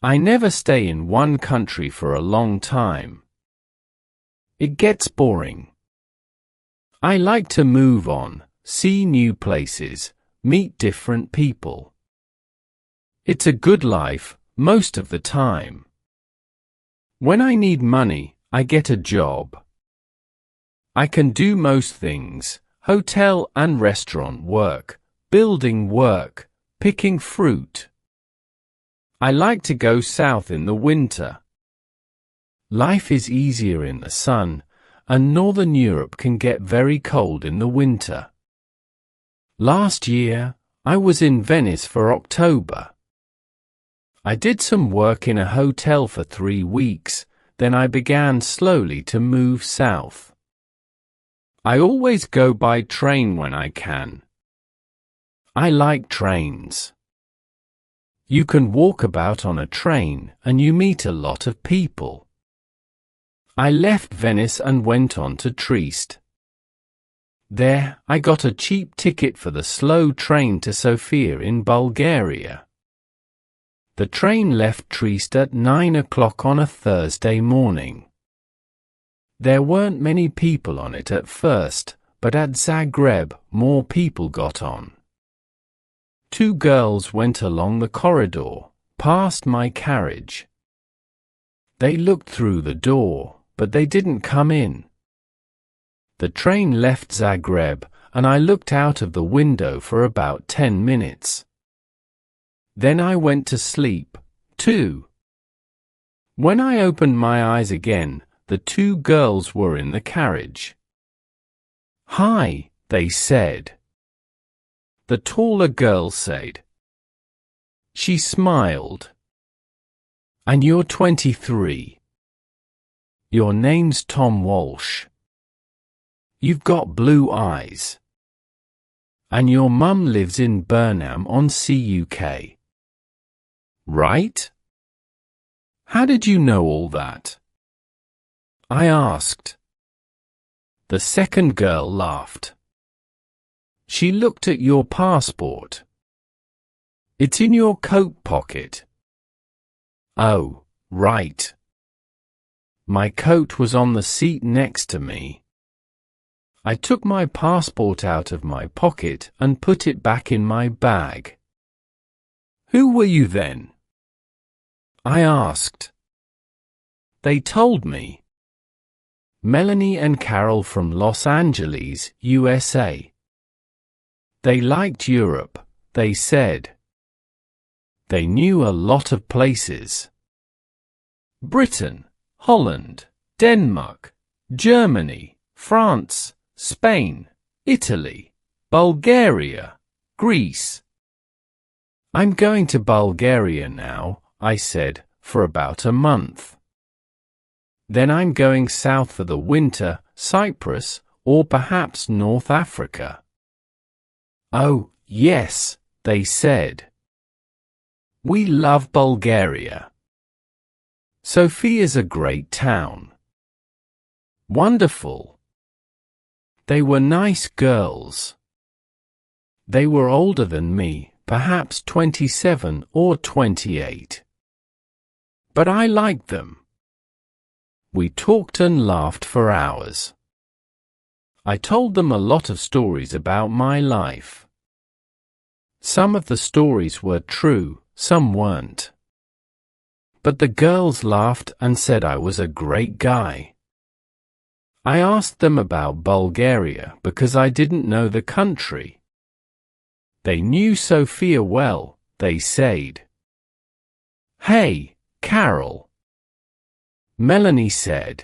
I never stay in one country for a long time. It gets boring. I like to move on, see new places, meet different people. It's a good life, most of the time. When I need money, I get a job. I can do most things: hotel and restaurant work, building work, picking fruit. I like to go south in the winter. Life is easier in the sun, and Northern Europe can get very cold in the winter. Last year, I was in Venice for October. I did some work in a hotel for 3 weeks, then I began slowly to move south. I always go by train when I can. I like trains. You can walk about on a train and you meet a lot of people. I left Venice and went on to Trieste. There, I got a cheap ticket for the slow train to Sofia in Bulgaria. The train left Trieste at 9 o'clock on a Thursday morning. There weren't many people on it at first, but at Zagreb, more people got on. 2 girls went along the corridor, past my carriage. They looked through the door, but they didn't come in. The train left Zagreb, and I looked out of the window for about 10 minutes. Then I went to sleep, too. When I opened my eyes again, the 2 girls were in the carriage. "Hi," they said. The taller girl said. She smiled. "And you're 23. Your name's Tom Walsh. You've got blue eyes. And your mum lives in Burnham on CUK. Right? How did you know all that?" I asked. The second girl laughed. She looked at your passport. "It's in your coat pocket." "Oh, right." My coat was on the seat next to me. I took my passport out of my pocket and put it back in my bag. "Who were you then?" I asked. They told me. Melanie and Carol from Los Angeles, USA. They liked Europe, they said. They knew a lot of places. Britain, Holland, Denmark, Germany, France, Spain, Italy, Bulgaria, Greece. "I'm going to Bulgaria now," I said, "for about a month. Then I'm going south for the winter, Cyprus, or perhaps North Africa." "Oh, yes," they said. "We love Bulgaria. Sofia's a great town." Wonderful. They were nice girls. They were older than me, perhaps 27 or 28. But I liked them. We talked and laughed for hours. I told them a lot of stories about my life. Some of the stories were true, some weren't. But the girls laughed and said I was a great guy. I asked them about Bulgaria because I didn't know the country. They knew Sofia well, they said. "Hey, Carol," Melanie said.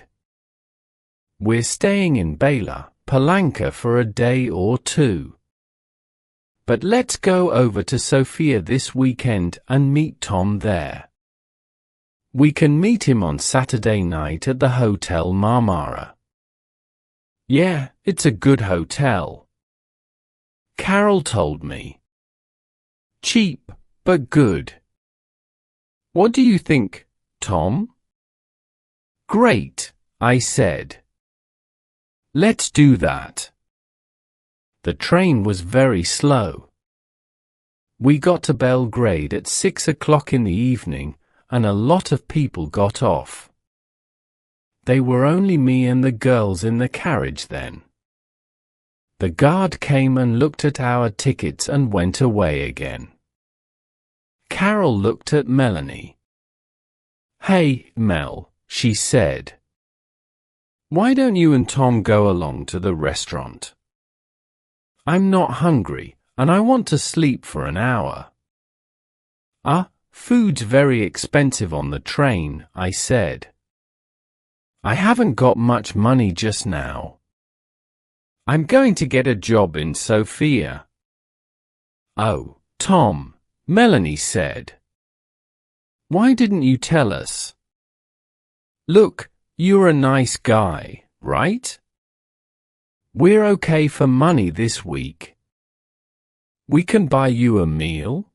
"We're staying in Bela, Palanca for a day or 2. But let's go over to Sofia this weekend and meet Tom there. We can meet him on Saturday night at the Hotel Marmara." "Yeah, it's a good hotel," Carol told me. "Cheap, but good. What do you think, Tom?" "Great," I said. "Let's do that." The train was very slow. We got to Belgrade at 6 o'clock in the evening, and a lot of people got off. They were only me and the girls in the carriage then. The guard came and looked at our tickets and went away again. Carol looked at Melanie. "Hey, Mel," she said. "Why don't you and Tom go along to the restaurant? I'm not hungry, and I want to sleep for an hour." Food's very expensive on the train," I said. "I haven't got much money just now. I'm going to get a job in Sofia." "Oh, Tom," Melanie said. "Why didn't you tell us? Look, you're a nice guy, right? We're okay for money this week. We can buy you a meal?"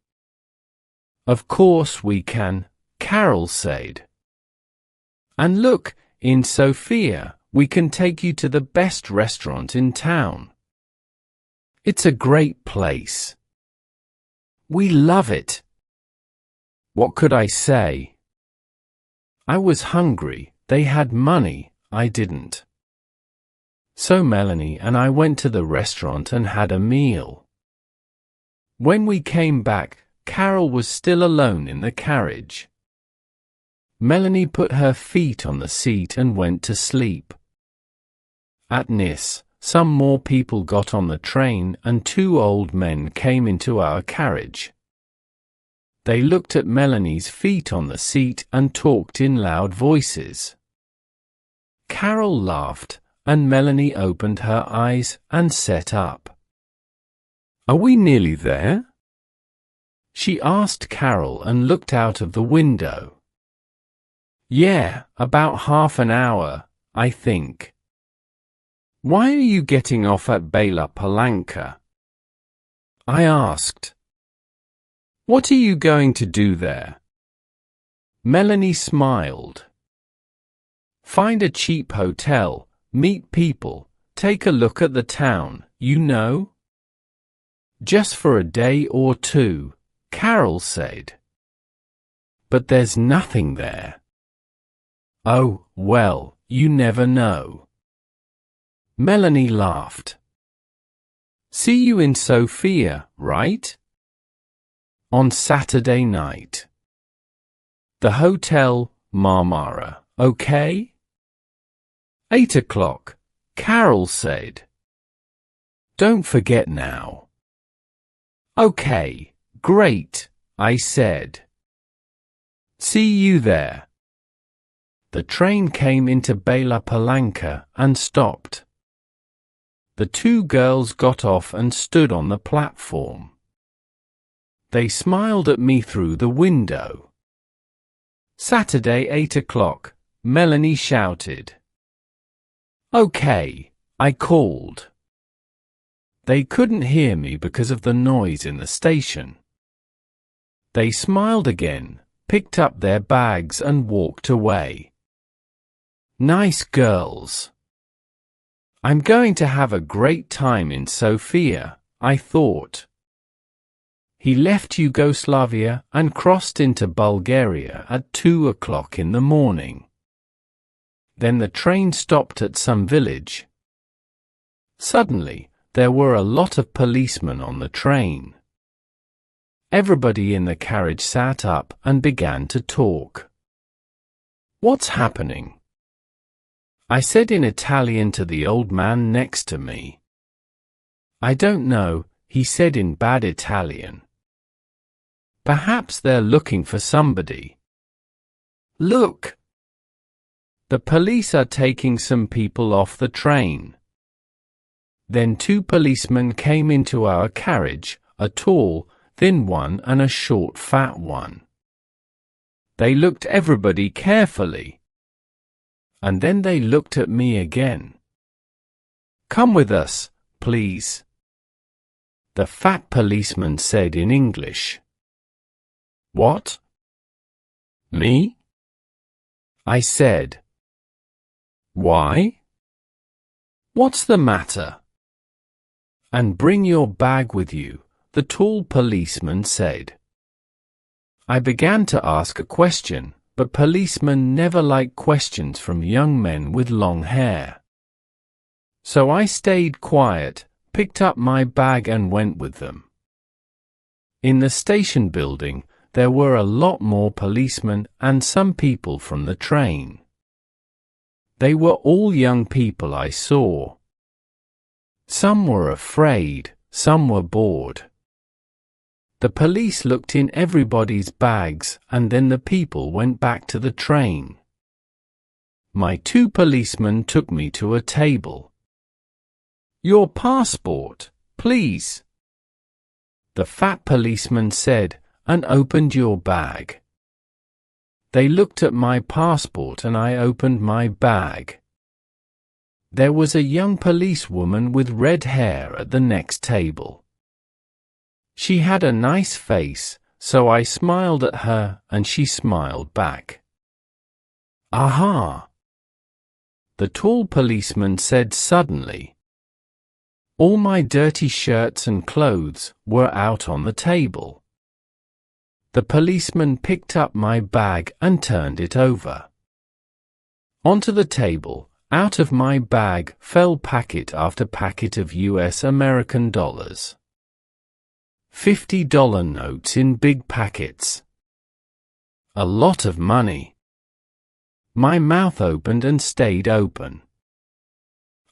"Of course we can," Carol said. "And look, in Sofia, we can take you to the best restaurant in town. It's a great place. We love it." What could I say? I was hungry, they had money, I didn't. So Melanie and I went to the restaurant and had a meal. When we came back, Carol was still alone in the carriage. Melanie put her feet on the seat and went to sleep. At Nice, some more people got on the train and 2 old men came into our carriage. They looked at Melanie's feet on the seat and talked in loud voices. Carol laughed, and Melanie opened her eyes and sat up. "Are we nearly there?" she asked Carol and looked out of the window. "Yeah, about half an hour, I think." "Why are you getting off at Bela Palanca?" I asked. "What are you going to do there?" Melanie smiled. "Find a cheap hotel, meet people, take a look at the town, you know. Just for a day or 2, Carol said. "But there's nothing there." "Oh, well, you never know." Melanie laughed. "See you in Sofia, right? On Saturday night. The Hotel Marmara, okay?" 8 o'clock, Carol said. "Don't forget now." "Okay, great," I said. "See you there." The train came into Bela Palanca and stopped. The 2 girls got off and stood on the platform. They smiled at me through the window. "Saturday 8 o'clock, Melanie shouted. "Okay," I called. They couldn't hear me because of the noise in the station. They smiled again, picked up their bags and walked away. Nice girls. I'm going to have a great time in Sofia, I thought. He left Yugoslavia and crossed into Bulgaria at 2 o'clock in the morning. Then the train stopped at some village. Suddenly, there were a lot of policemen on the train. Everybody in the carriage sat up and began to talk. "What's happening?" I said in Italian to the old man next to me. "I don't know," he said in bad Italian. "Perhaps they're looking for somebody. Look! The police are taking some people off the train." Then 2 policemen came into our carriage, a tall, thin one and a short, fat one. They looked everybody carefully. And then they looked at me again. "Come with us, please," the fat policeman said in English. "What? Me?" I said. "Why? What's the matter?" "And bring your bag with you," the tall policeman said. I began to ask a question, but policemen never like questions from young men with long hair. So I stayed quiet, picked up my bag and went with them. In the station building, there were a lot more policemen and some people from the train. They were all young people I saw. Some were afraid, some were bored. The police looked in everybody's bags and then the people went back to the train. My 2 policemen took me to a table. "Your passport, please," the fat policeman said, and opened your bag. They looked at my passport and I opened my bag. There was a young policewoman with red hair at the next table. She had a nice face, so I smiled at her and she smiled back. "Aha!" the tall policeman said suddenly. All my dirty shirts and clothes were out on the table. The policeman picked up my bag and turned it over. Onto the table, out of my bag, fell packet after packet of US American dollars. $50 notes in big packets. A lot of money. My mouth opened and stayed open.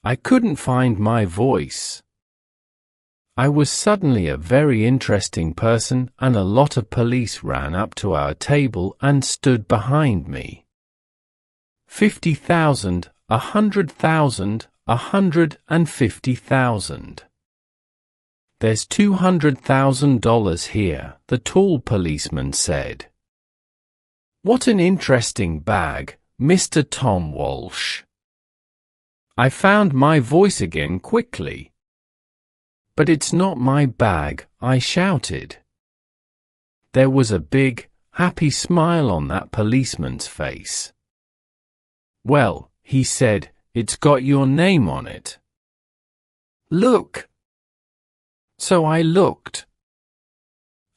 I couldn't find my voice. I was suddenly a very interesting person and a lot of police ran up to our table and stood behind me. 50,000, 100,000, 150,000. "There's $200,000 here," the tall policeman said. "What an interesting bag, Mr. Tom Walsh." I found my voice again quickly. "But it's not my bag," I shouted. There was a big, happy smile on that policeman's face. "Well," he said, "it's got your name on it. Look." So I looked.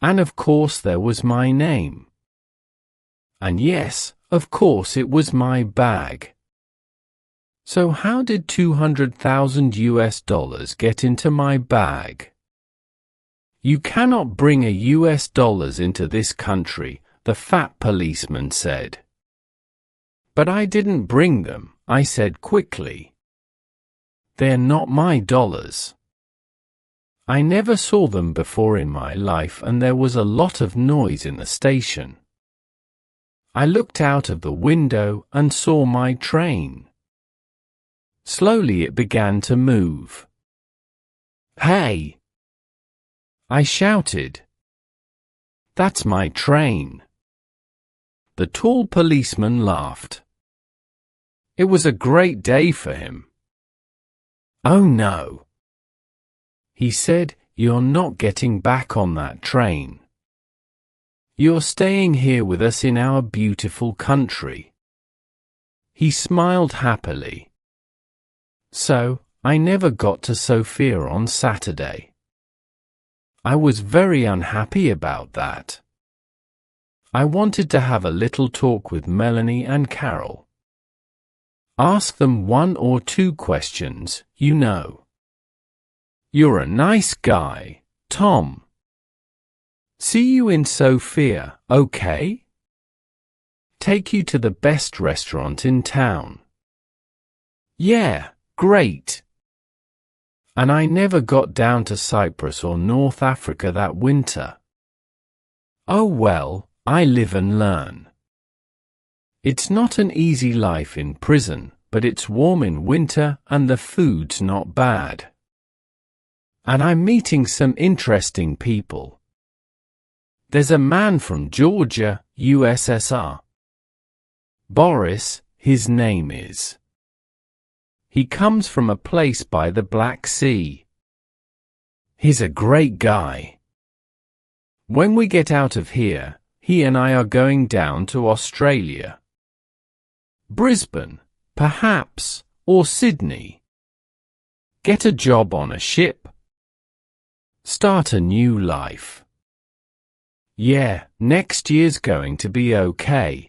And of course there was my name. And yes, of course it was my bag. So how did $200,000 get into my bag? "You cannot bring US dollars into this country," the fat policeman said. "But I didn't bring them," I said quickly. "They're not my dollars." I never saw them before in my life and there was a lot of noise in the station. I looked out of the window and saw my train. Slowly it began to move. "Hey!" I shouted. "That's my train." The tall policeman laughed. It was a great day for him. "Oh no," he said, "you're not getting back on that train. You're staying here with us in our beautiful country." He smiled happily. So, I never got to Sofia on Saturday. I was very unhappy about that. I wanted to have a little talk with Melanie and Carol. Ask them 1 or 2 questions, you know. "You're a nice guy, Tom. See you in Sofia, okay? Take you to the best restaurant in town." "Yeah, great." And I never got down to Cyprus or North Africa that winter. Oh well, I live and learn. It's not an easy life in prison, but it's warm in winter and the food's not bad. And I'm meeting some interesting people. There's a man from Georgia, USSR. Boris, his name is. He comes from a place by the Black Sea. He's a great guy. When we get out of here, he and I are going down to Australia. Brisbane, perhaps, or Sydney. Get a job on a ship. Start a new life. Yeah, next year's going to be okay.